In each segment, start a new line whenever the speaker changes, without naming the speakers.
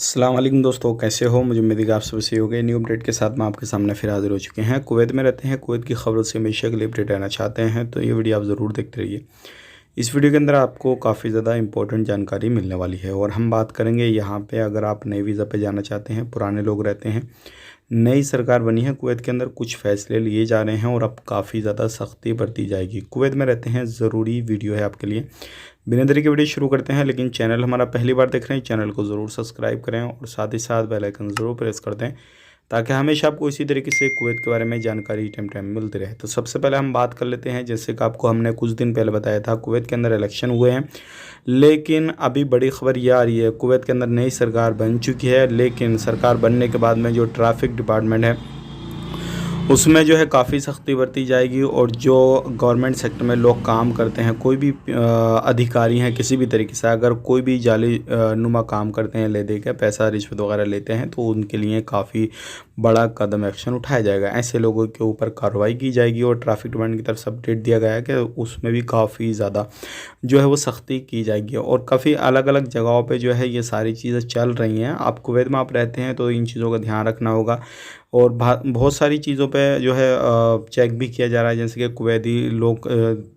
अस्सलाम वालेकुम दोस्तों, कैसे हो? मुझे उम्मीद है कि आप सब सही हो गए। न्यू अपडेट के साथ मैं आपके सामने फिर हाजिर हो चुके हैं। कुवैत में रहते हैं, कुवैत की खबरों से हमेशा के लिए अपडेट रहना चाहते हैं तो ये वीडियो आप ज़रूर देखते रहिए। इस वीडियो के अंदर आपको काफ़ी ज़्यादा इंपॉर्टेंट जानकारी मिलने वाली है और हम बात करेंगे यहाँ पे अगर आप नए वीज़ा पे जाना चाहते हैं, पुराने लोग रहते हैं, नई सरकार बनी है कुवैत के अंदर, कुछ फ़ैसले लिए जा रहे हैं और अब काफ़ी ज़्यादा सख्ती बरती जाएगी। कुवैत में रहते हैं, ज़रूरी वीडियो है आपके लिए। बिना देरी के वीडियो शुरू करते हैं, लेकिन चैनल हमारा पहली बार देख रहे हैं, चैनल को ज़रूर सब्सक्राइब करें और साथ ही साथ बेल आइकन ज़रूर प्रेस कर दें ताकि हमेशा आपको इसी तरीके से कुवैत के बारे में जानकारी टाइम टाइम मिलती रहे। तो सबसे पहले हम बात कर लेते हैं, जैसे कि आपको हमने कुछ दिन पहले बताया था कुवैत के अंदर इलेक्शन हुए हैं, लेकिन अभी बड़ी खबर ये आ रही है कुवैत के अंदर नई सरकार बन चुकी है, लेकिन सरकार बनने के बाद में जो ट्रैफिक डिपार्टमेंट है उसमें जो है काफ़ी सख्ती बरती जाएगी और जो गवर्नमेंट सेक्टर में लोग काम करते हैं, कोई भी अधिकारी हैं किसी भी तरीके से, अगर कोई भी जाली नुमा काम करते हैं, ले दे के पैसा रिश्वत वगैरह लेते हैं, तो उनके लिए काफ़ी बड़ा कदम एक्शन उठाया जाएगा। ऐसे लोगों के ऊपर कार्रवाई की जाएगी और ट्रैफिक डिपार्टमेंट की तरफ से अपडेट दिया गया है कि उसमें भी काफ़ी ज़्यादा जो है वो सख्ती की जाएगी और काफ़ी अलग अलग जगहों पे जो है ये सारी चीज़ें चल रही हैं। आप कुवैत में आप रहते हैं तो इन चीज़ों का ध्यान रखना होगा और बहुत सारी चीज़ों पे जो है चेक भी किया जा रहा है, जैसे कि कुवैती लोग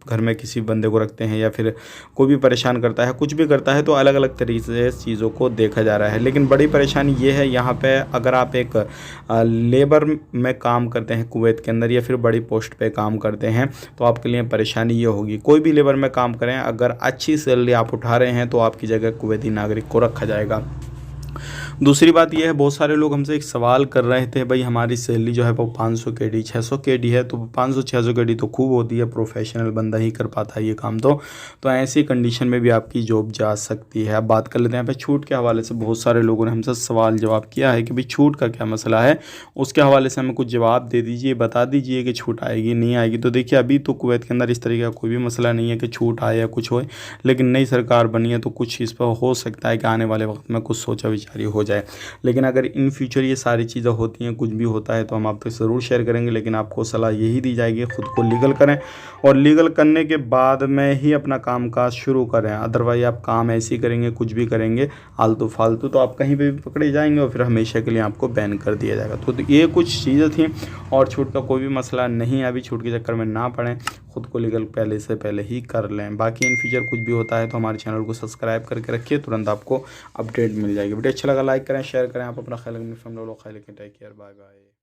घर में किसी बंदे को रखते हैं या फिर कोई भी परेशान करता है, कुछ भी करता है, तो अलग अलग तरीके से इस चीज़ों को देखा जा रहा है। लेकिन बड़ी परेशानी ये है यहाँ पे, अगर आप एक लेबर में काम करते हैं कुवैत के अंदर या फिर बड़ी पोस्ट पे काम करते हैं, तो आपके लिए परेशानी ये होगी, कोई भी लेबर में काम करें, अगर अच्छी सैलरी आप उठा रहे हैं तो आपकी जगह कुवैती नागरिक को रखा जाएगा। दूसरी बात यह है, बहुत सारे लोग हमसे एक सवाल कर रहे थे, भाई हमारी सैलरी जो है वो 500 केडी 600 केडी है, तो 500-600 केडी तो खूब होती है, प्रोफेशनल बंदा ही कर पाता है ये काम। तो ऐसी कंडीशन में भी आपकी जॉब जा सकती है। अब बात कर लेते हैं यहाँ पे छूट के हवाले से। बहुत सारे लोगों ने हमसे सवाल जवाब किया है कि भाई छूट का क्या मसला है, उसके हवाले से हमें कुछ जवाब दे दीजिए, बता दीजिए कि छूट आएगी नहीं आएगी। तो देखिए, अभी तो कुवैत के अंदर इस तरीके का कोई भी मसला नहीं है कि छूट आए या कुछ हो, लेकिन नई सरकार बनी है तो कुछ इस पर हो सकता है कि आने वाले वक्त में कुछ सोचा विचारी हो जाए। लेकिन अगर इन फ्यूचर ये सारी चीज़ें होती हैं, कुछ भी होता है, तो हम आपसे ज़रूर शेयर करेंगे, लेकिन आपको सलाह यही दी जाएगी खुद को लीगल करें और लीगल करने के बाद में ही अपना काम काज शुरू करें। अदरवाइज आप काम ऐसे ही करेंगे, कुछ भी करेंगे आलतू फालतू, तो आप कहीं पे भी पकड़े जाएंगे और फिर हमेशा के लिए आपको बैन कर दिया जाएगा। तो ये कुछ चीज़ें थी और छूट का कोई भी मसला नहीं है। अभी छूट के चक्कर में ना पड़ें, खुद को लीगल पहले से पहले ही कर लें। बाकी इन फ्यूचर कुछ भी होता है तो हमारे चैनल को सब्सक्राइब करके रखिए, तुरंत आपको अपडेट मिल जाएगी। वीडियो अच्छा लगा लाइक करें, शेयर करें। आप अपना ख्याल रखें, टेक केयर, बाय बाय।